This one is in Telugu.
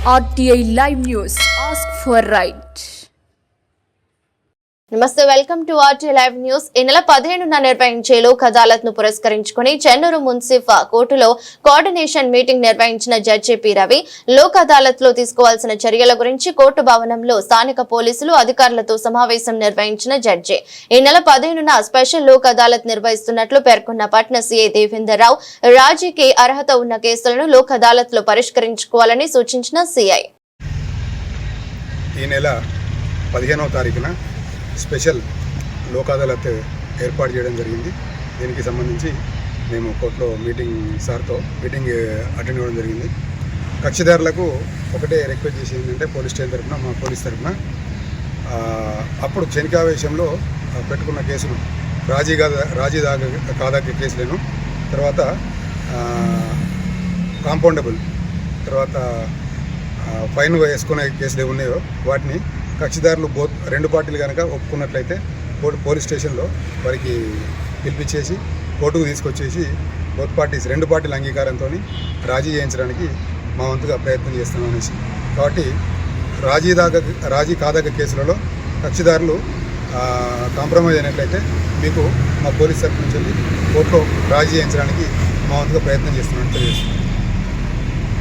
RTI Live News. Ask for right. నమస్తే, welcome to RT live news. ఈ నెల 15న నిర్వహించే లోక్ అదాలత్ ను పురస్కరించుకుని చెన్నూరు మున్సిఫ్ కోర్టులో కోఆర్డినేషన్ మీటింగ్ నిర్వహించిన జడ్జి పి రవి లోక్ అదాలత్ లో తీసుకోవాల్సిన చర్యల గురించి కోర్టు భవనంలో స్థానిక పోలీసులు అధికారులతో సమావేశం నిర్వహించిన జడ్జి ఈ నెల 15న స్పెషల్ లోక్ అదాలత్ నిర్వహిస్తున్నట్లు పేర్కొన్న పట్న సిఐ దేవేందర్ రావు రాజీకి అర్హత ఉన్న కేసులను లోక్ అదాలత్ లో పరిష్కరించుకోవాలని సూచించిన సిఐ ఈ నెల 15వ తారీఖున స్పెషల్ లోక్ అదాలత్ ఏర్పాటు చేయడం జరిగింది. దీనికి సంబంధించి మేము కోర్టులో సార్తో మీటింగ్ అటెండ్ అవ్వడం జరిగింది. కక్షిదారులకు ఒకటే రిక్వెస్ట్ చేసి ఏంటంటే పోలీస్ స్టేషన్ తరఫున మా పోలీస్ తరఫున అప్పుడు క్షణికావేశంలో పెట్టుకున్న కేసులు రాజీ కాదగ్గ కేసులను, తర్వాత కాంపౌండబుల్, తర్వాత ఫైన్ వేసుకునే కేసులు ఏమి ఉన్నాయో వాటిని కక్షిదారులు రెండు పార్టీలు కనుక ఒప్పుకున్నట్లయితే పోలీస్ స్టేషన్లో వారికి పిలిపించేసి కోర్టుకు తీసుకొచ్చేసి రెండు పార్టీల అంగీకారంతో రాజీ చేయించడానికి మా వంతుగా ప్రయత్నం చేస్తాం అనేసి. కాబట్టి రాజీ కాదగ్గ కేసులలో కక్షిదారులు కాంప్రమైజ్ అయినట్లయితే మీకు మా పోలీస్ తరఫు నుంచి కోర్టులో రాజీ చేయించడానికి మా వంతుగా ప్రయత్నం చేస్తున్నామని తెలియజేస్తున్నాం.